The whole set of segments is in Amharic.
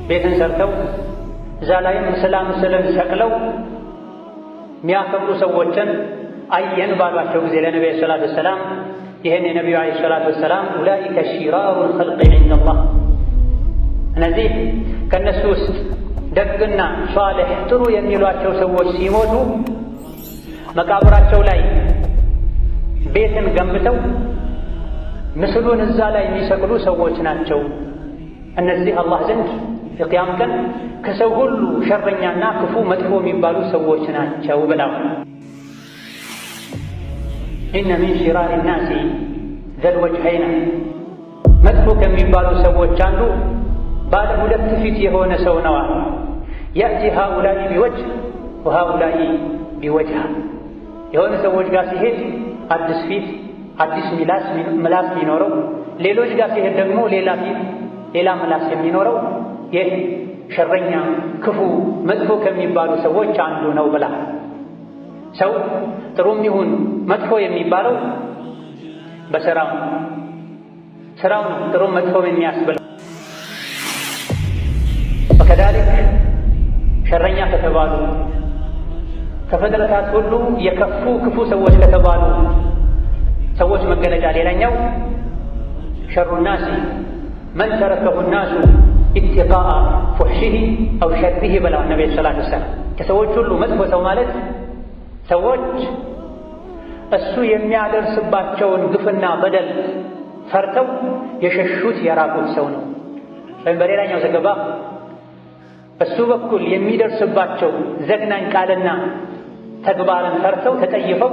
ቤትን ሰርተው እዛ ላይም ምስልን ሰቅለው የሚያከብሩ ሰዎችን አየን ባሏቸው ጊዜ ለነቢዩ ሰለላሁ ዐለይሂ ወሰለም ይህን የነቢዩ ዐለይሂ ሰላቱ ወሰላም ኡላኢከ ሺራሩል ኸልቂ ዒንደላህ፣ እነዚህ ከእነሱ ውስጥ ደግና ሷሊሕ ጥሩ የሚሏቸው ሰዎች ሲሞቱ መቃብራቸው ላይ ቤትን ገንብተው ምስሉን እዛ ላይ የሚሰቅሉ ሰዎች ናቸው። እነዚህ አላህ ዘንድ የቅያም ቀን ከሰው ሁሉ ሸረኛና ክፉ መጥፎ የሚባሉ ሰዎች ናቸው ብለው ኢነ ሚን ሺራሪ ናሲ ዘል ወጅሀይን፣ መጥፎ ከሚባሉ ሰዎች አንዱ ባለ ሁለት ፊት የሆነ ሰው ነዋ። ያእቲ ሃኡላኢ ቢወጅህ ወሃኡላኢ ቢወጅህ፣ የሆነ ሰዎች ጋር ሲሄድ አዲስ ፊት አዲስ ምላስ የሚኖረው፣ ሌሎች ጋር ሲሄድ ደግሞ ሌላ ፊት ሌላ ምላስ የሚኖረው ይህ ሸረኛ ክፉ መጥፎ ከሚባሉ ሰዎች አንዱ ነው ብላ። ሰው ጥሩም ይሁን መጥፎ የሚባለው በስራው ነው ጥሩም መጥፎም የሚያስብለው። ወከዛሊክ ሸረኛ ከተባሉ ከፍጥረታት ሁሉ የከፉ ክፉ ሰዎች ከተባሉ ሰዎች መገለጫ ሌላኛው ሸሩ ናሲ መን ተረከሁ ናሱ ኢትቃአ ፉሕሺሂ አው ሸሪሂ ብለዋል ነቢዩ ሰለላሁ ዐለይሂ ወሰለም። ከሰዎች ሁሉ መጥፎ ሰው ማለት ሰዎች እሱ የሚያደርስባቸውን ግፍና በደል ፈርተው የሸሹት የራቁት ሰው ነው። ወይም በሌላኛው ዘገባ በሱ በኩል የሚደርስባቸው ዘግናኝ ቃልና ተግባርን ፈርተው ተጠይፈው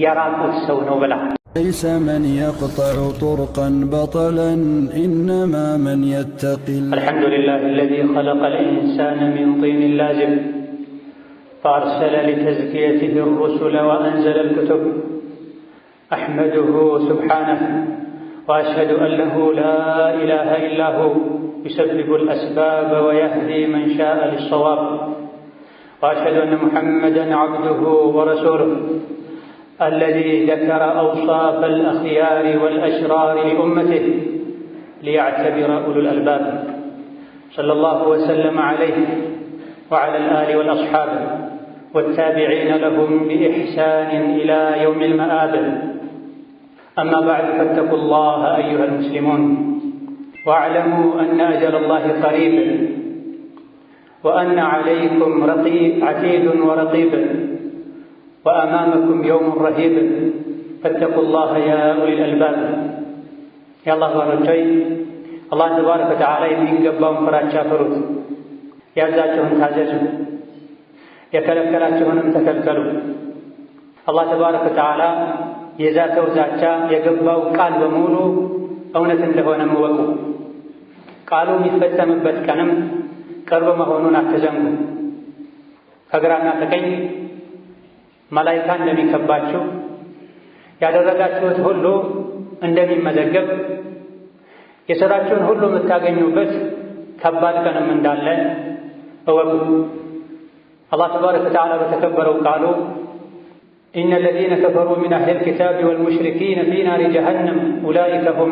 የራቁት ሰው ነው ብላ። ليس من يقطع طرقا بطلا إنما من يتقي. الحمد لله الذي خلق الإنسان من طين لازب فأرسل لتزكيته الرسل وأنزل الكتب. أحمده سبحانه وأشهد أن له لا إله إلا هو يسبب الأسباب ويهدي من شاء للصواب. وأشهد أن محمدًا عبده ورسوله الذي ذكر أوصاف الأخيار والأشرار لأمته ليعتبر أولو الألباب. صلى الله وسلم عليه وعلى الآل والأصحاب والتابعين لهم بإحسان إلى يوم المآب. أما بعد فاتقوا الله أيها المسلمون واعلموا أن أجل الله قريب وأن عليكم عتيد ورقيب وأمامكم يوم رهيب فاتقوا الله يا أولي الألباب. يا الله ورجاي الله تبارك وتعالى የሚገባውን ፍራቻ ፍሩት፣ ያዛችሁን ታዘዙ፣ የከለከላችሁንም ተከልከሉ። አላህ ተባረከ ወተዓላ የዛተው ዛቻ የገባው ቃል በሙሉ እውነት እንደሆነ እወቁ። ቃሉ የሚፈጸምበት ቀንም ቅርብ መሆኑን አትዘንጉ። ከግራና ከቀኝ መላኢካ እንደሚከባችሁ ያደረጋችሁት ሁሉ እንደሚመዘገብ የሥራችሁን ሁሉ የምታገኙበት ከባድ ቀንም እንዳለ እወቁ። አላህ ተባረከ ወተዓላ በተከበረው ቃሉ ኢነ ለዚነ ከፈሩ ሚን አህሊል ኪታቢ ወልሙሽሪኪነ ፊ ናሪ ጀሀነም ኡላኢከ ሁም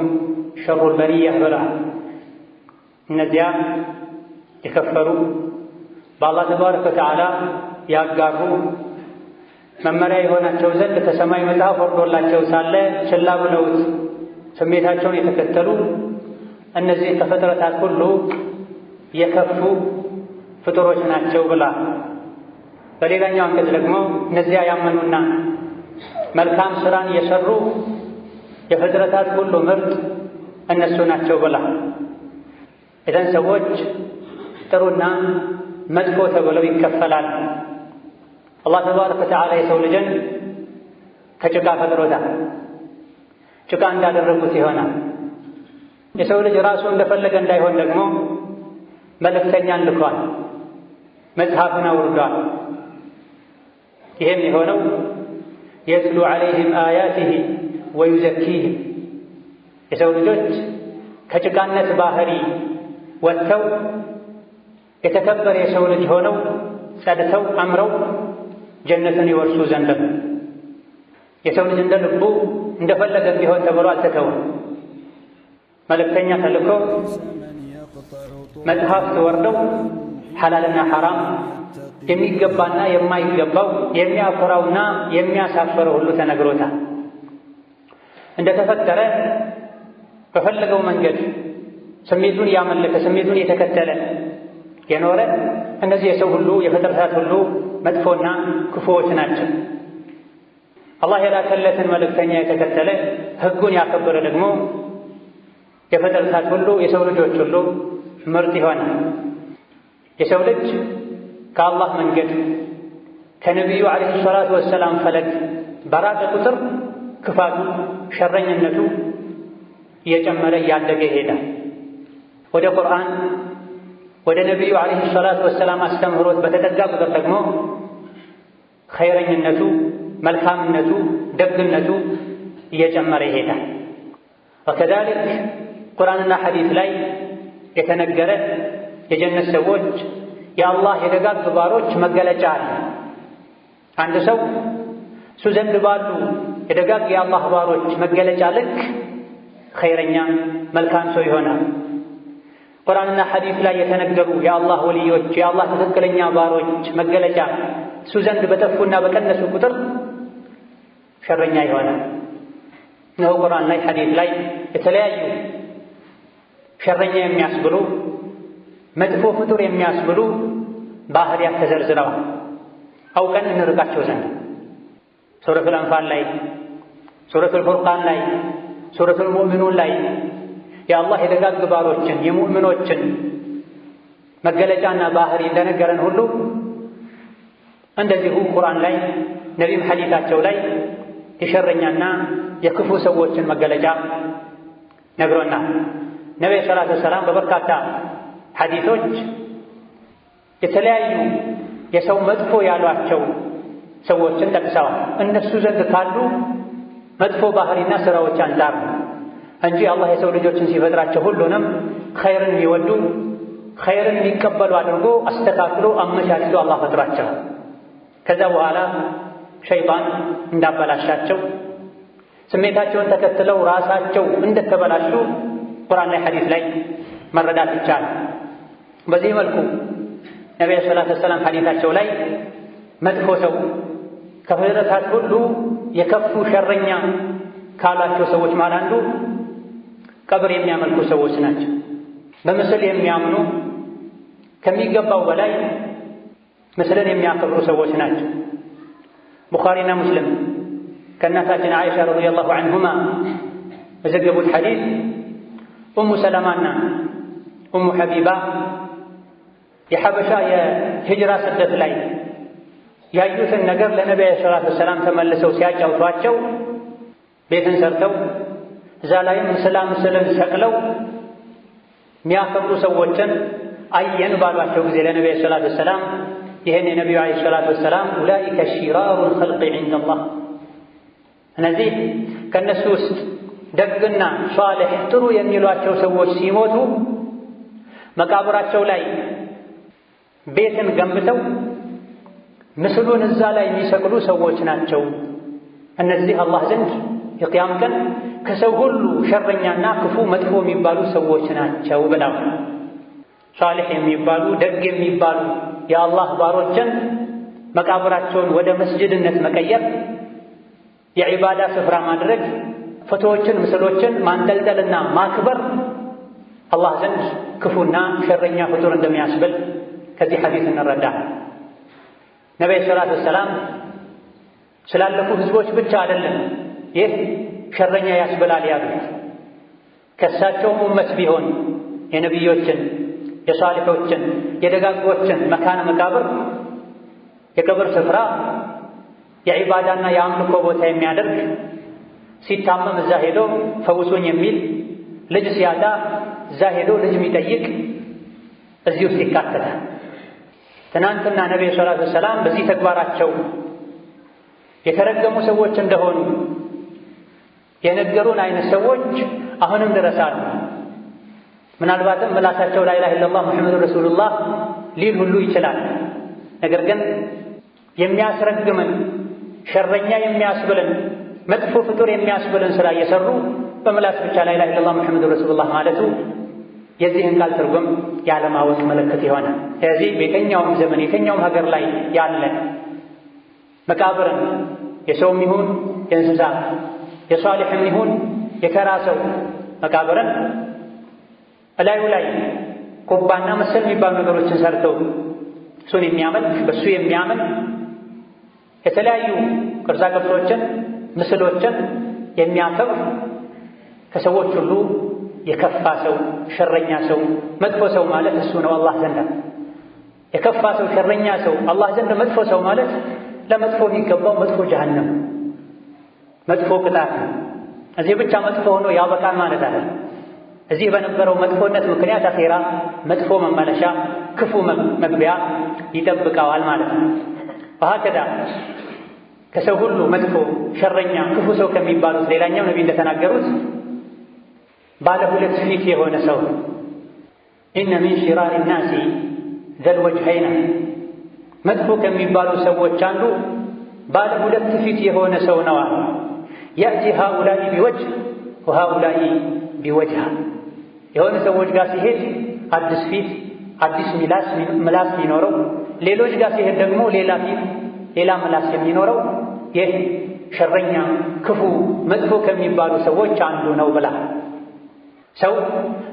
ሸሩል በሪየህ ብለዋል። እነዚያ የከፈሩ በአላህ ተባረከ ወተዓላ ያጋሩ መመሪያ የሆናቸው ዘንድ ከሰማይ መጽሐፍ ወርዶላቸው ሳለ ችላ ብለውት ስሜታቸውን የተከተሉ እነዚህ ከፍጥረታት ሁሉ የከፉ ፍጡሮች ናቸው ብላ። በሌላኛው አንቀጽ ደግሞ እነዚያ ያመኑና መልካም ሥራን የሰሩ የፍጥረታት ሁሉ ምርጥ እነሱ ናቸው ብላ። ኢዘን ሰዎች ጥሩና መጥፎ ተብለው ይከፈላል። አላህ ተባረከ ወተዓላ የሰው ልጅን ከጭቃ ፈጥሮታል። ጭቃ እንዳደረጉት ይሆናል። የሰው ልጅ ራሱ እንደፈለገ እንዳይሆን ደግሞ መልእክተኛን ልኳል፣ መጽሐፍን አውርዷል። ይህም የሆነው የትሉ ዐለይሂም አያቲሂ ወዩዘኪሂም፣ የሰው ልጆች ከጭቃነት ባህሪ ወጥተው የተከበረ የሰው ልጅ ሆነው ጸድተው አምረው ጀነትን ይወርሱ ዘንድ የሰው ልጅ እንደ ልቡ እንደፈለገ ቢሆን ተብሎ አልተተወም። መልእክተኛ ተልኮ መጽሐፍት ወርደው ሐላልና ሐራም የሚገባና የማይገባው የሚያኮራውና የሚያሳፍረው ሁሉ ተነግሮታል። እንደተፈጠረ በፈለገው መንገድ ስሜቱን ያመለከ ስሜቱን የተከተለ የኖረ እነዚህ የሰው ሁሉ የፍጥረታት ሁሉ መጥፎና ክፉዎች ናቸው። አላህ የላከለትን መልእክተኛ የተከተለ ሕጉን ያከበረ ደግሞ የፍጥረታት ሁሉ የሰው ልጆች ሁሉ ምርጥ ይሆናል። የሰው ልጅ ከአላህ መንገድ ከነቢዩ ዓለይሂ ሰላቱ ወሰላም ፈለግ በራቀ ቁጥር ክፋቱ፣ ሸረኝነቱ እየጨመረ እያደገ ይሄዳል። ወደ ቁርአን ወደ ነቢዩ ዓለይሂ ሰላቱ ወሰላም አስተምህሮት በተጠጋ ቁጥር ደግሞ ኸይረኝነቱ፣ መልካምነቱ፣ ደግነቱ እየጨመረ ይሄዳል። ወከዛሊክ ቁርአንና ሐዲስ ላይ የተነገረ የጀነት ሰዎች የአላህ የደጋግ ባሮች መገለጫ አለ። አንድ ሰው እሱ ዘንድ ባሉ የደጋግ የአላህ ባሮች መገለጫ ልክ ኸይረኛ መልካም ሰው ይሆናል። ቁርአንና ሐዲስ ላይ የተነገሩ የአላህ ወልዮች የአላህ ትክክለኛ ባሮች መገለጫ እሱ ዘንድ በጠፉና በቀነሱ ቁጥር ሸረኛ ይሆናል። ነው ቁርአን ላይ ሐዲስ ላይ የተለያዩ ሸረኛ የሚያስብሉ መጥፎ ፍጡር የሚያስብሉ ባህሪያት ተዘርዝረዋል። አውቀን እንርቃቸው ዘንድ ሱረቱል አንፋል ላይ፣ ሱረቱል ፉርቃን ላይ፣ ሱረቱል ሙእሚኑን ላይ የአላህ የደጋግ ባሮችን የሙእሚኖችን መገለጫና ባህሪ እንደነገረን ሁሉ እንደዚሁ ቁርአን ላይ ነቢይም ሐዲታቸው ላይ የሸረኛና የክፉ ሰዎችን መገለጫ ነግሮናል። ነቢዩ ሰለላሁ ዐለይሂ ወሰለም በበርካታ ሐዲሶች የተለያዩ የሰው መጥፎ ያሏቸው ሰዎችን ጠቅሰዋል። እነሱ ዘንድ ካሉ መጥፎ ባህሪና ስራዎች አንጻር እንጂ አላህ የሰው ልጆችን ሲፈጥራቸው ሁሉንም ኸይርን የሚወዱ ኸይርን የሚቀበሉ አድርጎ አስተካክሎ አመቻችቶ አላህ ፈጥሯቸዋል። ከዛ በኋላ ሸይጣን እንዳበላሻቸው ስሜታቸውን ተከትለው ራሳቸው እንደተበላሹ ቁርአን ላይ ሐዲስ ላይ መረዳት ይቻላል። በዚህ መልኩ ነቢዩ ሰለላሁ ዐለይሂ ወሰለም ሐዲታቸው ላይ መጥፎ ሰው ከፍጥረታት ሁሉ የከፉ ሸረኛ ካሏቸው ሰዎች ማለት አንዱ ቀብር የሚያመልኩ ሰዎች ናቸው። በምስል የሚያምኑ ከሚገባው በላይ ምስልን የሚያከብሩ ሰዎች ናቸው። ቡኻሪና ሙስሊም ከእናታችን አይሻ ረዲየላሁ ዐንሁማ በዘገቡት ሐዲስ ኡሙ ሰለማና ኡሙ ሐቢባ የሐበሻ የሂጅራ ስደት ላይ ያዩትን ነገር ለነቢዩ ሰለላሁ ዐለይሂ ወሰለም ተመልሰው ሲያጫውቷቸው ቤትን ሰርተው እዛ ላይም ምስልን ሰቅለው የሚያከብሩ ሰዎችን አየን ባሏቸው ጊዜ ለነቢዩ ሰለላሁ ዐለይሂ ወሰለም ይህን የነቢዩ ዐለይሂ ሰላቱ ወሰላም ኡላኢከ ሺራሩል ኸልቂ ዒንደላህ እነዚህ ከእነሱ ውስጥ ደግና ሷሊሕ ጥሩ የሚሏቸው ሰዎች ሲሞቱ መቃብራቸው ላይ ቤትን ገንብተው ምስሉን እዛ ላይ የሚሰቅሉ ሰዎች ናቸው። እነዚህ አላህ ዘንድ የቅያም ቀን ከሰው ሁሉ ሸረኛና ክፉ መጥፎ የሚባሉ ሰዎች ናቸው ብለው ሷሊሕ የሚባሉ ደግ የሚባሉ የአላህ ባሮችን መቃብራቸውን ወደ መስጅድነት መቀየር፣ የዒባዳ ስፍራ ማድረግ፣ ፎቶዎችን ምስሎችን ማንጠልጠልና ማክበር አላህ ዘንድ ክፉና ሸረኛ ፍጡር እንደሚያስብል ከዚህ ሐዲስ እንረዳለን። ነቢዩ ሰለላሁ ዐለይሂ ወሰለም ስላለፉ ህዝቦች ብቻ አይደለም ይህ ሸረኛ ያስብላል ያሉት ከእሳቸውም ኡመት ቢሆን የነቢዮችን፣ የሷሊሖችን፣ የደጋጎችን መካነ መቃብር የቀብር ስፍራ የዒባዳና የአምልኮ ቦታ የሚያደርግ ሲታመም እዛ ሄዶ ፈውሱኝ የሚል ልጅ ሲያጣ እዛ ሄዶ ልጅ የሚጠይቅ እዚህ ውስጥ ይካተታል። ትናንትና ነቢዩ ሰለላሁ ዐለይሂ ወሰለም በዚህ ተግባራቸው የተረገሙ ሰዎች እንደሆኑ የነገሩን አይነት ሰዎች አሁንም ድረስ አሉ። ምናልባትም ምላሳቸው ላ ኢላሃ ኢለላህ ሙሐመዱን ረሱሉላህ ሊል ሁሉ ይችላል። ነገር ግን የሚያስረግምን ሸረኛ የሚያስብልን መጥፎ ፍጡር የሚያስብልን ስራ እየሰሩ በምላስ ብቻ ላ ኢላሃ ኢለላህ ሙሐመዱን ረሱሉላህ ማለቱ የዚህን ቃል ትርጉም ያለማወቅ ምልክት ይሆናል። ስለዚህ በየትኛውም ዘመን የትኛውም ሀገር ላይ ያለ መቃብርን የሰውም ይሁን የእንስሳ የሷሊሕም ይሁን የተራ ሰው መቃብርን እላዩ ላይ ቁባና መሰል የሚባሉ ነገሮችን ሰርተው እሱን የሚያመልክ በእሱ የሚያምን የተለያዩ ቅርጻ ቅርጾችን ምስሎችን የሚያከብር ከሰዎች ሁሉ የከፋ ሰው ሸረኛ ሰው መጥፎ ሰው ማለት እሱ ነው አላህ ዘንድ። የከፋ ሰው ሸረኛ ሰው አላህ ዘንድ መጥፎ ሰው ማለት ለመጥፎ የሚገባው መጥፎ ጀሃነም መጥፎ ቅጣት ነው። እዚህ ብቻ መጥፎ ሆኖ ያበቃል ማለት አይደለም። እዚህ በነበረው መጥፎነት ምክንያት አኼራ መጥፎ መመለሻ ክፉ መግቢያ ይጠብቀዋል ማለት ነው። ወሀከዛ ከሰው ሁሉ መጥፎ ሸረኛ ክፉ ሰው ከሚባሉት ሌላኛው ነቢይ እንደተናገሩት ባለ ሁለት ፊት የሆነ ሰው ኢነ ሚን ሽራሪ ናሲ ዘል ወጅሀይን መጥፎ ከሚባሉ ሰዎች አንዱ ባለ ሁለት ፊት የሆነ ሰው ነው። ያእቲ ሃኡላኢ ቢወጅህ ወሃኡላኢ ቢወጅህ የሆነ ሰዎች ጋር ሲሄድ አዲስ ፊት አዲስ ምላስ የሚኖረው፣ ሌሎች ጋር ሲሄድ ደግሞ ሌላ ፊት ሌላ ምላስ የሚኖረው ይህ ሸረኛ ክፉ መጥፎ ከሚባሉ ሰዎች አንዱ ነው ብላ። ሰው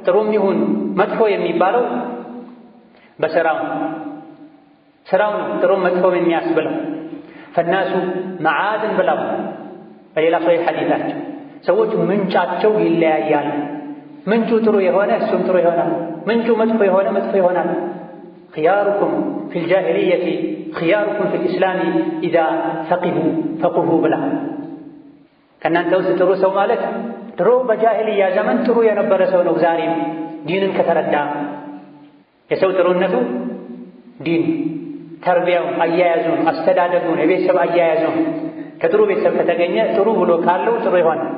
ጥሩም ይሁን መጥፎ የሚባለው በስራው ነው ጥሩም መጥፎም የሚያስብለው። ፈናሱ መዓድን ብለው በሌላ ሶሒህ ሐዲታቸው ሰዎች ምንጫቸው ይለያያል። ምንጩ ጥሩ የሆነ እሱም ጥሩ ይሆናል፣ ምንጩ መጥፎ የሆነ መጥፎ ይሆናል። ኺያሩኩም ፊል ጃሂልየቲ ኺያሩኩም ፊል ኢስላሚ ኢዛ ፈቂሁ ብላ። ከእናንተ ውስጥ ጥሩ ሰው ማለት ድሮ በጃሂልያ ዘመን ጥሩ የነበረ ሰው ነው። ዛሬም ዲንን ከተረዳ የሰው ጥሩነቱ ዲን ተርቢያውን፣ አያያዙን፣ አስተዳደጉን፣ የቤተሰብ አያያዙን ከጥሩ ቤተሰብ ከተገኘ ጥሩ ብሎ ካለው ጥሩ ይሆናል።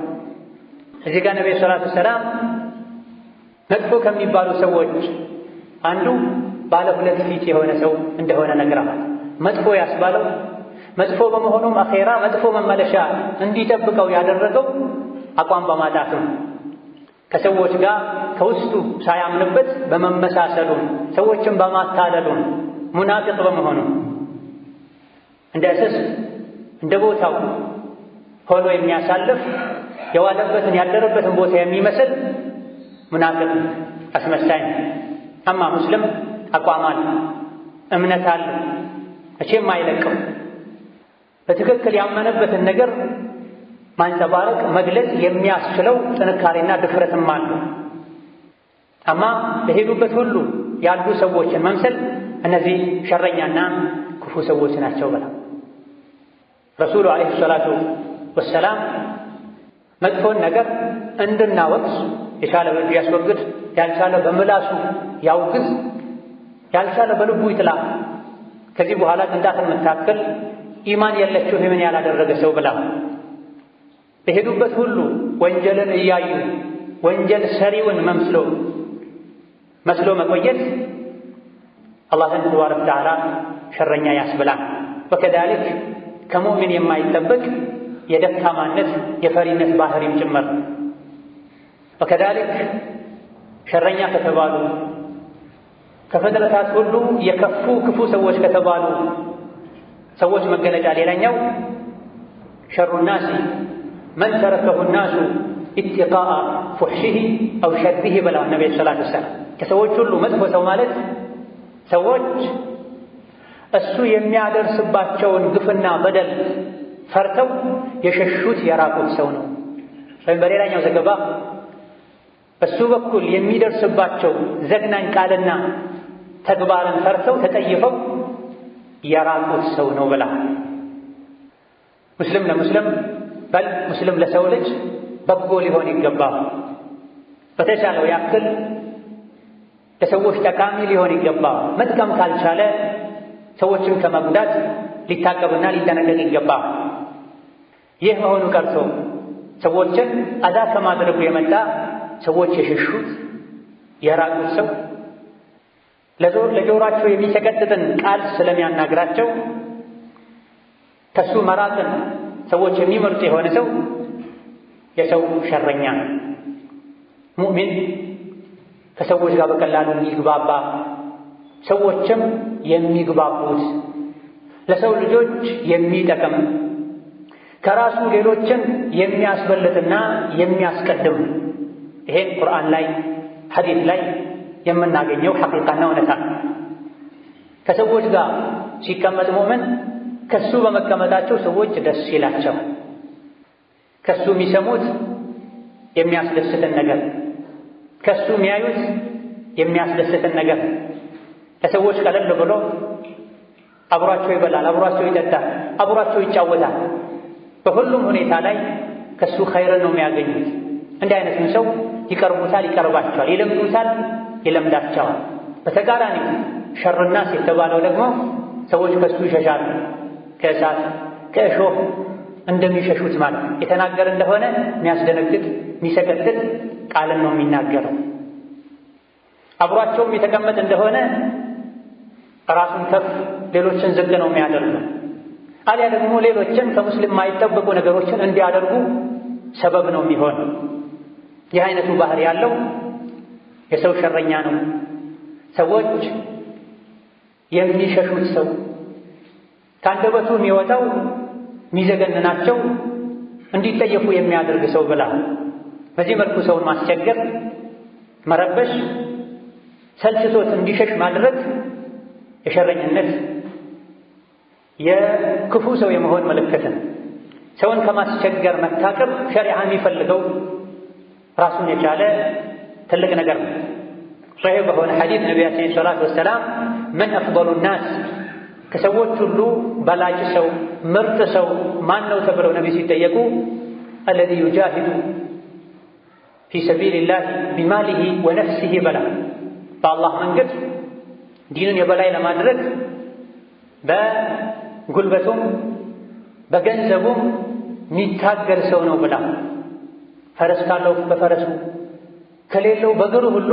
እዚህ ጋር ነብዩ ሰለላሁ ዐለይሂ ወሰለም መጥፎ ከሚባሉ ሰዎች አንዱ ባለ ሁለት ፊት የሆነ ሰው እንደሆነ ነግረዋል። መጥፎ ያስባለው መጥፎ በመሆኑም አኼራ መጥፎ መመለሻ እንዲጠብቀው ያደረገው አቋም በማጣት ነው። ከሰዎች ጋር ከውስጡ ሳያምንበት በመመሳሰሉን ሰዎችን በማታለሉን ሙናፊቅ በመሆኑ እንደ እስስ እንደ ቦታው ሆኖ የሚያሳልፍ የዋለበትን ያደረበትን ቦታ የሚመስል ሙናፊቅ አስመሳይ ነው። አማ ሙስሊም አቋም አለ፣ እምነት አለ፣ መቼም አይለቅም። በትክክል ያመነበትን ነገር ማንጸባረቅ መግለጽ የሚያስችለው ጥንካሬና ድፍረትም አለ። አማ በሄዱበት ሁሉ ያሉ ሰዎችን መምሰል እነዚህ ሸረኛና ክፉ ሰዎች ናቸው ብላ ረሱሉ ዓለይሂ ሰላቱ ወሰላም መጥፎን ነገር እንድናወግዝ የቻለ በእጁ ያስወግድ፣ ያልቻለ በምላሱ ያውግዝ፣ ያልቻለ በልቡ ይጥላ። ከዚህ በኋላ ቅንጣትን የምታክል ኢማን የለችው ምን ያላደረገ ሰው ብላ በሄዱበት ሁሉ ወንጀልን እያዩ ወንጀል ሰሪውን መስሎ መቆየት አላህን ተባረከ ወተዓላ ሸረኛ ያስብላል። ወከዛሊክ ከሙእሚን የማይጠበቅ የደካማነት የፈሪነት ባህሪም ጭምር። ወከዛሊክ ሸረኛ ከተባሉ ከፍጥረታት ሁሉ የከፉ ክፉ ሰዎች ከተባሉ ሰዎች መገለጫ ሌላኛው ሸሩ ናሲ መን ተረከሁ ናሱ ኢትቃአ ፉሕሺሂ አው ሸሪሂ ብለዋል ነቢ ሰለላሁ ዐለይሂ ወሰለም። ከሰዎች ሁሉ መጥፎ ሰው ማለት ሰዎች እሱ የሚያደርስባቸውን ግፍና በደል ፈርተው የሸሹት የራቁት ሰው ነው። ወይም በሌላኛው ዘገባ በሱ በኩል የሚደርስባቸው ዘግናኝ ቃልና ተግባርን ፈርተው ተጠይፈው የራቁት ሰው ነው ብላ። ሙስሊም ለሙስሊም በል ሙስሊም ለሰው ልጅ በጎ ሊሆን ይገባል። በተቻለው ያክል ለሰዎች ጠቃሚ ሊሆን ይገባል። መጥቀም ካልቻለ ሰዎችን ከመጉዳት ሊታቀብና ሊጠነቀቅ ይገባል። ይህ መሆኑ ቀርቶ ሰዎችን አዛ ከማድረጉ የመጣ ሰዎች የሸሹት የራቁት ሰው ለጆሯቸው የሚሰቀጥጥን ቃል ስለሚያናግራቸው ከሱ መራቅን ሰዎች የሚመርጡ የሆነ ሰው የሰው ሸረኛ ነው። ሙእሚን ከሰዎች ጋር በቀላሉ የሚግባባ ሰዎችም የሚግባቡት ለሰው ልጆች የሚጠቅም ከራሱ ሌሎችን የሚያስበልጥና የሚያስቀድም ይሄን ቁርአን ላይ ሐዲስ ላይ የምናገኘው ሐቂቃና እውነታ። ከሰዎች ጋር ሲቀመጥ ሙእምን ከሱ በመቀመጣቸው ሰዎች ደስ ይላቸው፣ ከሱ የሚሰሙት የሚያስደስትን ነገር፣ ከሱ የሚያዩት የሚያስደስትን ነገር ለሰዎች ቀለል ብሎ አብሯቸው ይበላል፣ አብሯቸው ይጠጣል፣ አብሯቸው ይጫወታል። በሁሉም ሁኔታ ላይ ከሱ ኸይርን ነው የሚያገኙት። እንዲህ አይነቱን ሰው ይቀርቡታል፣ ይቀርባቸዋል፣ ይለምዱታል፣ ይለምዳቸዋል። በተቃራኒው ሸርናስ የተባለው ደግሞ ሰዎች ከሱ ይሸሻሉ፣ ከእሳት ከእሾህ እንደሚሸሹት ማለት የተናገር እንደሆነ የሚያስደነግጥ የሚሰቀጥጥ ቃልን ነው የሚናገረው። አብሯቸውም የተቀመጥ እንደሆነ ራሱን ከፍ ሌሎችን ዝቅ ነው የሚያደርገው። አሊያ ደግሞ ሌሎችን ከሙስሊም የማይጠበቁ ነገሮችን እንዲያደርጉ ሰበብ ነው የሚሆን። ይህ አይነቱ ባህሪ ያለው የሰው ሸረኛ ነው። ሰዎች የሚሸሹት ሰው ከአንደበቱ የሚወጣው የሚዘገንናቸው እንዲጠየፉ የሚያደርግ ሰው ብላ በዚህ መልኩ ሰውን ማስቸገር፣ መረበሽ፣ ሰልችቶት እንዲሸሽ ማድረግ የሸረኝነት የክፉ ሰው የመሆን ምልክት ነው። ሰውን ከማስቸገር መታቀብ ሸሪዓ የሚፈልገው ራሱን የቻለ ትልቅ ነገር ነው። ሶሒህ በሆነ ሐዲስ ነቢያችን ሰለላሁ ዐለይሂ ወሰለም ምን አፍደሉ ናስ ከሰዎች ሁሉ በላጭ ሰው ምርጥ ሰው ማን ነው ተብለው ነቢ ሲጠየቁ አለዚ ዩጃሂዱ ፊ ሰቢልላህ ቢማሊሂ ወነፍሲሂ በላ በአላህ መንገድ ዲንን የበላይ ለማድረግ በጉልበቱም በገንዘቡም የሚታገል ሰው ነው ብላ ፈረስ ካለው በፈረሱ ከሌለው በእግሩ ሁሉ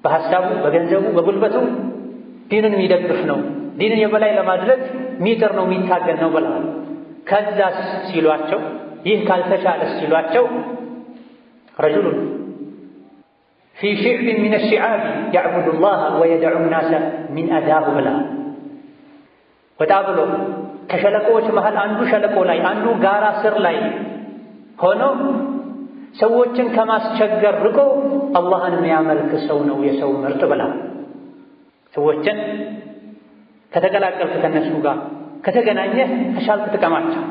በሐሳቡ በገንዘቡ በጉልበቱ ዲንን የሚደግፍ ነው፣ ዲንን የበላይ ለማድረግ የሚጥር ነው፣ የሚታገል ነው ብላ ከዛስ ሲሏቸው ይህ ካልተቻለስ ሲሏቸው ረጁሉን ፊ ሽዕብን ሚነ ሽዓብ ያዕቡዱ ላህ ወየደዑ ናሰ ሚን አዛሁ ብላ ወጣ ብሎ ከሸለቆዎች መሃል አንዱ ሸለቆ ላይ አንዱ ጋራ ስር ላይ ሆኖ ሰዎችን ከማስቸገር ርቆ አላህን የሚያመልክ ሰው ነው የሰው ምርጥ ብላ። ሰዎችን ከተቀላቀልክ ከነሱ ጋር ከተገናኘህ ከቻልክ ጥቀማቸው፣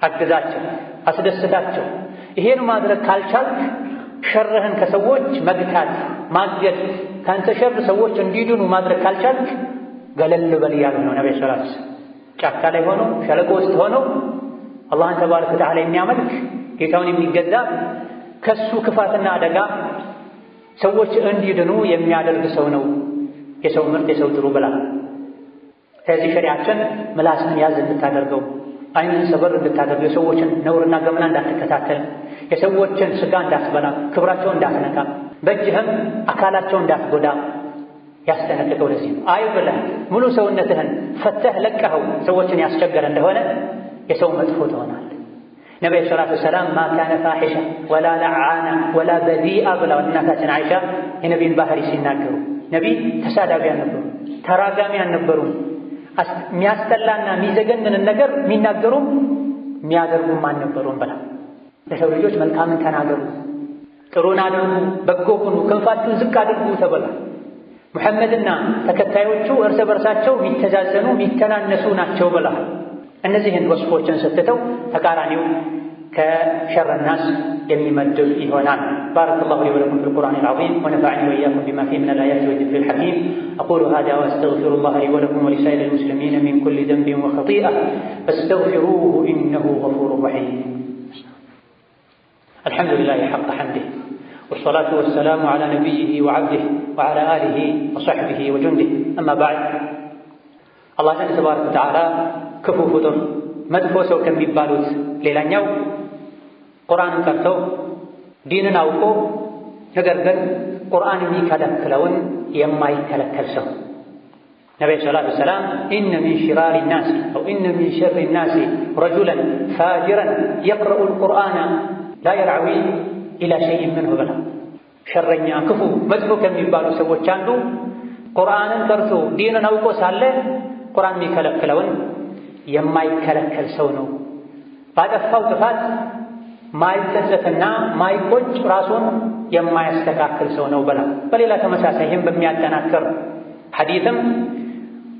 አግዛቸው፣ አስደስታቸው። ይሄን ማድረግ ካልቻልክ ሸርህን ከሰዎች መግታት ማገድ፣ ካንተ ሸር ሰዎች እንዲድኑ ማድረግ ካልቻልክ ገለል በል እያሉ ነው ነብዩ ሰለላሁ ዐለይሂ ወሰለም። ጫካ ላይ ሆኖ ሸለቆ ውስጥ ሆኖ አላህን ተባረከ ወተዓላ የሚያመልክ ጌታውን የሚገዛ ከሱ ክፋትና አደጋ ሰዎች እንዲድኑ የሚያደርግ ሰው ነው የሰው ምርጥ የሰው ጥሩ ብላ። ከዚህ ሸሪዓችን ምላስን ያዝ እንድታደርገው፣ አይንን ሰበር እንድታደርገው፣ የሰዎችን ነውርና ገመና እንዳትከታተል፣ የሰዎችን ስጋ እንዳትበላ፣ ክብራቸውን እንዳትነካ፣ በእጅህም አካላቸውን እንዳትጎዳ ያስጠነቅቀው። ለዚህ ነው አይ ብለህ ሙሉ ሰውነትህን ፈተህ ለቀኸው ሰዎችን ያስቸገረ እንደሆነ የሰው መጥፎ ትሆናለህ። ነቢዩ ሰለላሁ ዐለይሂ ወሰለም ማ ካነ ፋሒሻ ወላ ለዓና ወላ በዚአ ብለው እናታችን አይሻ የነቢይን ባህሪ ሲናገሩ ነቢይ ተሳዳቢ አልነበሩም፣ ተራጋሚ አልነበሩም። የሚያስጠላና የሚዘገንንን ነገር የሚናገሩም የሚያደርጉም አልነበሩም ብላ ለሰው ልጆች መልካምን ተናገሩ፣ ጥሩን አድርጉ፣ በጎ ሁኑ፣ ክንፋችሁን ዝቅ አድርጉ ተብላ። ሙሐመድና ተከታዮቹ እርስ በርሳቸው የሚተዛዘኑ የሚተናነሱ ናቸው ብላ። እነዚህን ወስፎችን ስትተው ተቃራኒው ከሸር الناس የሚመድብ ይሆናል። بارك الله لي ولكم في القرآن العظيم ونفعني وإياكم بما فيه من الآيات والذكر الحكيم. أقول هذا وأستغفر الله لي ولكم ولسائر المسلمين من كل ذنب وخطيئة فاستغفروه إنه غفور رحيم. الحمد لله حق حمده والصلاة والسلام على نبيه وعبده وعلى آله وصحبه وجنده. أما بعد الله تبارك وتعالى ክፉ ፍጡር መጥፎ ሰው ከሚባሉት ሌላኛው ቁርአንን ቀርቶ ዲንን አውቆ ነገር ግን ቁርአን የሚከለክለውን የማይከለከል ሰው። ነቢዩ ሰለላሁ ዐለይሂ ወሰለም ኢነ ሚን ሽራሪ ናስ አው ኢነ ሚን ሸሪ ናስ ረጁለን ፋጅረን የቅረኡ ልቁርአነ ላ የርዐዊ ኢላ ሸይእን ምንሁ ብላ ሸረኛ ክፉ መጥፎ ከሚባሉ ሰዎች አንዱ ቁርአንን ቀርቶ ዲንን አውቆ ሳለ ቁርአን የሚከለክለውን የማይከለከል ሰው ነው። ባጠፋው ጥፋት ማይጸጸትና ማይቆጭ ራሱን የማያስተካክል ሰው ነው በላ። በሌላ ተመሳሳይ ይህም በሚያጠናክር ሐዲትም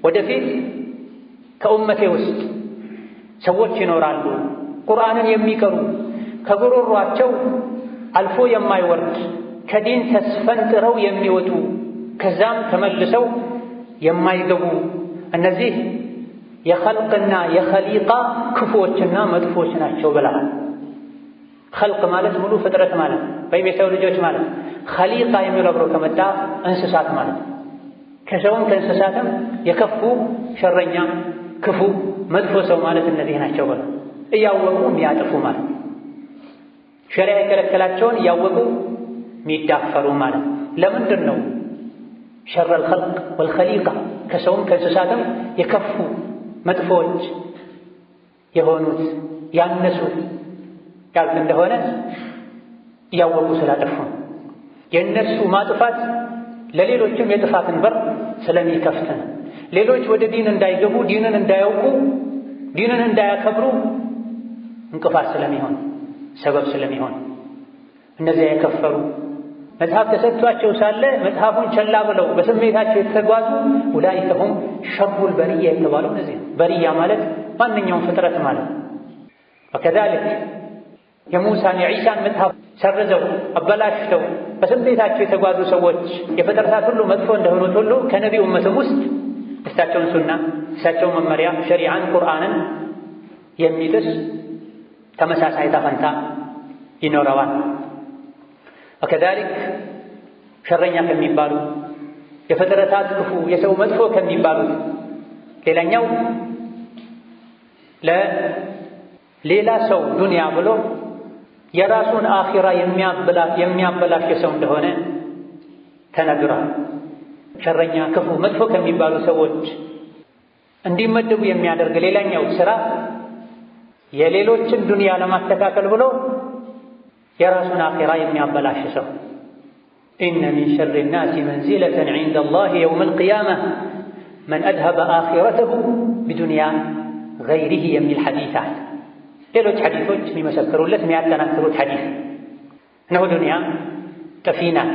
ወደፊት ከኡመቴ ውስጥ ሰዎች ይኖራሉ ቁርአንን የሚቀሩ ከጉሮሯቸው አልፎ የማይወርድ ከዲን ተስፈንጥረው የሚወጡ ከዛም ተመልሰው የማይገቡ እነዚህ የኸልቅና የኸሊቃ ክፉዎችና መጥፎች ናቸው ብላ። ኸልቅ ማለት ሙሉ ፍጥረት ማለት ወይም የሰው ልጆች ማለት፣ ኸሊቃ የሚለው አብሮ ከመጣ እንስሳት ማለት ከሰውም ከእንስሳትም የከፉ ሸረኛ ክፉ መጥፎ ሰው ማለት እነዚህ ናቸው ብላ። እያወቁ የሚያጠፉ ማለት ሸሪዓ የከለከላቸውን እያወቁ የሚዳፈሩ ማለት። ለምንድን ነው ሸረል ኸልቅ ወልኸሊቃ ከሰውም ከእንስሳትም የከፉ መጥፎች የሆኑት ያነሱት ያልክ እንደሆነ እያወቁ ስላጠፉ የእነሱ ማጥፋት ለሌሎችም የጥፋትን በር ስለሚከፍት ነው። ሌሎች ወደ ዲን እንዳይገቡ ዲንን እንዳያውቁ ዲንን እንዳያከብሩ እንቅፋት ስለሚሆን ሰበብ ስለሚሆን እነዚያ የከፈሩ መጽሐፍ ተሰጥቷቸው ሳለ መጽሐፉን ቸላ ብለው በስሜታቸው የተጓዙ ኡላኢከ ሁም ሸሩል በሪያ የተባለው እነዚህ ነው። በሪያ ማለት ማንኛውም ፍጥረት ማለት። ወከዛሊክ የሙሳን የዒሳን መጽሐፍ ሰርዘው አበላሽተው በስሜታቸው የተጓዙ ሰዎች የፍጥረታት ሁሉ መጥፎ እንደሆኑት ሁሉ ከነቢዩ ኡመትም ውስጥ እሳቸውን ሱና እሳቸውን መመሪያ ሸሪዓን ቁርአንን የሚጥስ ተመሳሳይ ፈንታ ይኖረዋል። ወከዛሊክ ሸረኛ ከሚባሉ የፍጥረታት ክፉ የሰው መጥፎ ከሚባሉት ሌላኛው ለሌላ ሰው ዱንያ ብሎ የራሱን አኺራ የሚያበላሽ ሰው እንደሆነ ተነግሯል። ሸረኛ ክፉ መጥፎ ከሚባሉ ሰዎች እንዲመደቡ የሚያደርግ ሌላኛው ስራ የሌሎችን ዱንያ ለማስተካከል ብሎ የራሱን አኺራ የሚያበላሽ ሰው። ኢነ ሚን ሸሪ ናሲ መንዚለተን ዒንደ አላህ የውመል ቂያማ መን አድሀበ አኺረተሁ ቢዱንያ ገይሪሂ የሚል ሐዲስ አለ። ሌሎች ሐዲሶች የሚመሰክሩለት የሚያጠናክሩት ሐዲስ እነሆ ዱንያ ጠፊ ናት፣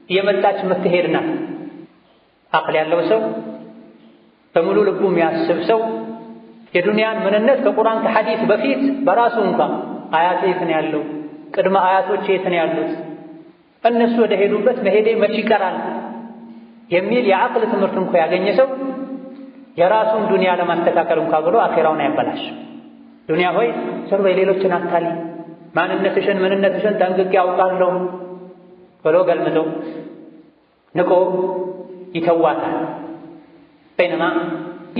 እየመጣች የምትሄድ ናት። አቅል ያለው ሰው በሙሉ ልቡ የሚያስብ ሰው የዱንያን ምንነት ከቁርአን ከሐዲስ በፊት በራሱ እንኳ አያቴ የት ነው ያለው፣ ቅድመ አያቶች የት ነው ያሉት፣ እነሱ ወደ ሄዱበት መሄዴ መች ይቀራል የሚል የዓቅል ትምህርት እንኳ ያገኘ ሰው የራሱን ዱንያ ለማስተካከል እንኳ ብሎ አኼራውን ያበላሽ። ዱንያ ሆይ ሰርበ የሌሎችን አታሊ ማንነትሽን ምንነትሽን ጠንቅቄ ያውቃለሁ ብሎ ገልምጦ ንቆ ይተዋታል። በይነማ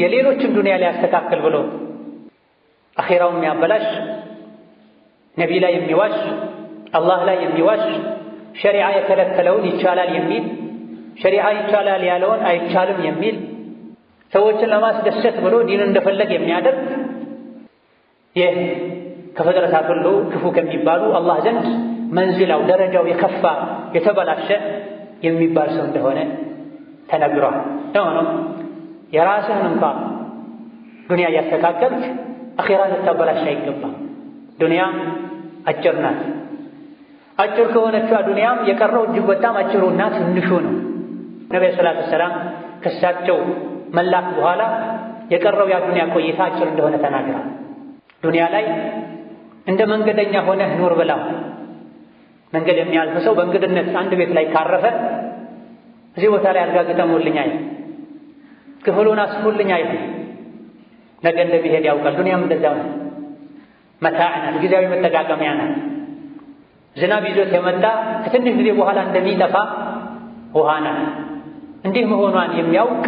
የሌሎችን ዱንያ ሊያስተካክል ብሎ አኼራውን የሚያበላሽ ነቢይ ላይ የሚዋሽ አላህ ላይ የሚዋሽ ሸሪዓ የከለከለውን ይቻላል የሚል ሸሪዓ ይቻላል ያለውን አይቻልም የሚል ሰዎችን ለማስደሰት ብሎ ዲን እንደፈለግ የሚያደርግ ይህ ከፍጥረታት ሁሉ ክፉ ከሚባሉ አላህ ዘንድ መንዚላው ደረጃው የከፋ የተበላሸ የሚባል ሰው እንደሆነ ተነግሯል። ሆኖም የራስህን እንኳ ዱንያ እያስተካከልክ አኼራ ልታበላሽ አይገባም። ዱንያ አጭር ናት። አጭር ከሆነችዋ ዱንያም የቀረው እጅግ በጣም አጭሩና ትንሹ ነው። ነብዩ ሰለላሁ ዐለይሂ ወሰለም ከሳቸው መላክ በኋላ የቀረው ያ ዱንያ ቆይታ አጭር እንደሆነ ተናግረዋል። ዱንያ ላይ እንደ መንገደኛ ሆነህ ኑር ብለው። መንገድ የሚያልፍ ሰው በእንግድነት አንድ ቤት ላይ ካረፈ እዚህ ቦታ ላይ አልጋ ግጠሙልኝ አይደል፣ ክፍሉን አስፉልኝ አይደል፣ ነገ እንደሚሄድ ያውቃል። ዱንያም እንደዛው ነው። መታዕ ናት፣ ጊዜያዊ መጠቃቀሚያ ናት። ዝናብ ይዞት የመጣ ከትንሽ ጊዜ በኋላ እንደሚጠፋ ውሃ ናት። እንዲህ መሆኗን የሚያውቅ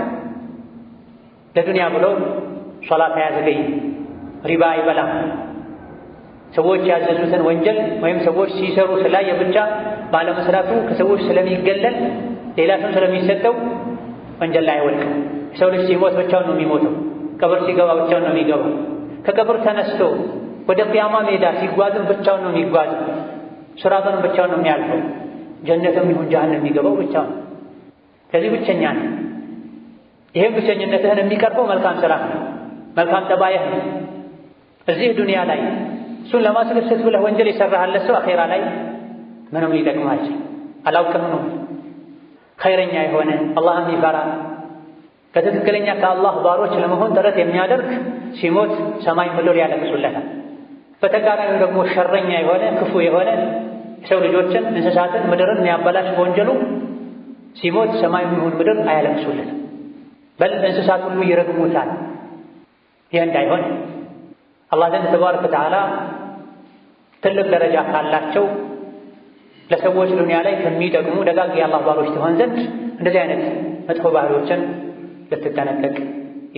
ለዱንያ ብሎ ሶላት አያዘገይም፣ ሪባ አይበላም። ሰዎች ያዘዙትን ወንጀል ወይም ሰዎች ሲሰሩ ስላየ ብቻ ባለመስራቱ ከሰዎች ስለሚገለል ሌላ ስም ስለሚሰጠው ወንጀል ላይ አይወድቅም። የሰው ልጅ ሲሞት ብቻውን ነው የሚሞተው። ቀብር ሲገባ ብቻውን ነው የሚገባው። ከቀብር ተነስቶ ወደ ቂያማ ሜዳ ሲጓዝም ብቻውን ነው የሚጓዘው። ሲራጥንም ብቻውን ነው የሚያልፈው። ጀነትም ይሁን ጀሃነም የሚገባው ብቻውን። ከዚህ ብቸኛ ነው። ይሄን ብቸኝነትህን የሚቀርበው መልካም ስራ ነው፣ መልካም ጠባይህ ነው። እዚህ ዱንያ ላይ እሱን ለማስደሰት ብለህ ወንጀል የሰራህለት ሰው አኼራ ላይ ምንም ሊጠቅምህ አይችልም። አላውቅም ነው ኸይረኛ የሆነ አላህን የሚፈራ ከትክክለኛ ከአላህ ባሮች ለመሆን ጥረት የሚያደርግ ሲሞት ሰማይ ምድር ያለቅሱለታል። በተቃራኒው ደግሞ ሸረኛ የሆነ ክፉ የሆነ የሰው ልጆችን እንስሳትን ምድርን የሚያበላሽ በወንጀሉ ሲሞት ሰማይ ይሁን ምድር አያለቅሱለትም። በል እንስሳት ሁሉ ይረግሙታል። ይህ እንዳይሆን አላህ ዘንድ ተባረከ ወተዓላ ትልቅ ደረጃ ካላቸው ለሰዎች ዱንያ ላይ ከሚጠቅሙ ደጋግ የአላህ ባሮች ትሆን ዘንድ እንደዚህ አይነት መጥፎ ባህሪዎችን ልትጠነቀቅ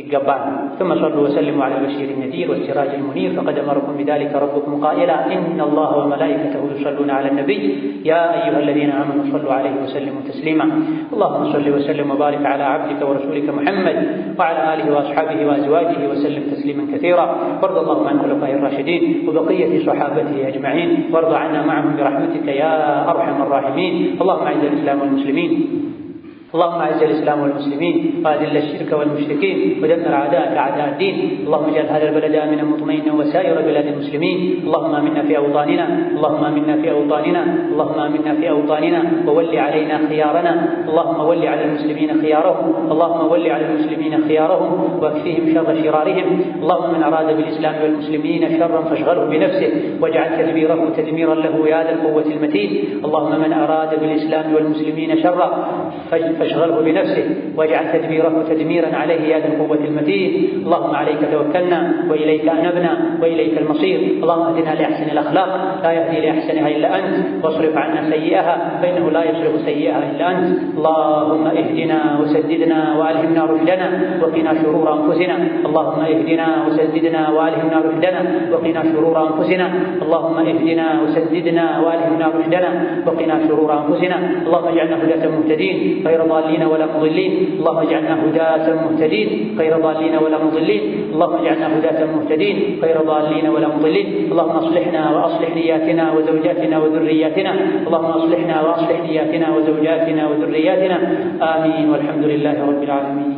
ይገባል። ثم صلوا وسلموا على البشير النذير والسراج المنير فقد أمركم بذلك ربكم قائلا إن الله وملائكته يصلون على النبي يا أيها الذين آمنوا صلوا عليه وسلموا تسليما اللهم صل وسلم وبارك على عبدك ورسولك محمد وعلى آله وأصحابه وأزواجه وسلم تسليما كثيرا وارض اللهم عن خلفائه الراشدين وبقية صحابته أجمعين وارض عنا معهم برحمتك يا أرحم الراحمين اللهم أعز الإسلام والمسلمين اللهم أعز الإسلام والمسلمين وأذل الشرك والمشركين ودمر أعداءك أعداء الدين اللهم اجعل هذا البلد آمنا مطمئنا وسائر بلاد المسلمين اللهم آمنا في أوطاننا اللهم آمنا في أوطاننا اللهم آمنا في أوطاننا وول علينا خيارنا اللهم ول على المسلمين خيارهم اللهم ول على المسلمين خيارهم واكفهم شر شرارهم اللهم من أراد بالإسلام والمسلمين شرا فاشغله بنفسه واجعل تدبيره تدميرا له يا ذا القوة المتين اللهم من أراد بالإسلام والمسلمين شرا فاشغله بنفسه واجعل تدبيره تدميرا عليه يا ذا القوة المتين اللهم عليك توكلنا وإليك أنبنا وإليك المصير اللهم اهدنا لأحسن الأخلاق لا يهدي لأحسنها إلا أنت واصرف عنا سيئها فإنه لا يصرف سيئها إلا أنت اللهم اهدنا وسددنا وألهمنا رشدنا وقنا شرور أنفسنا اللهم اهدنا وسددنا وألهمنا رشدنا وقنا شرور أنفسنا اللهم اهدنا وسددنا وألهمنا رشدنا وقنا شرور أنفسنا اللهم اجعلنا هداة مهتدين غير ضالين ولا مضلين اللهم اجعلنا هداة مهتدين غير ضالين ولا مضلين اللهم اجعلنا هداة مهتدين غير ضالين ولا مضلين اللهم اصلحنا واصلح نياتنا وزوجاتنا وذرياتنا اللهم اصلحنا واصلح نياتنا وزوجاتنا وذرياتنا آمين والحمد لله رب العالمين.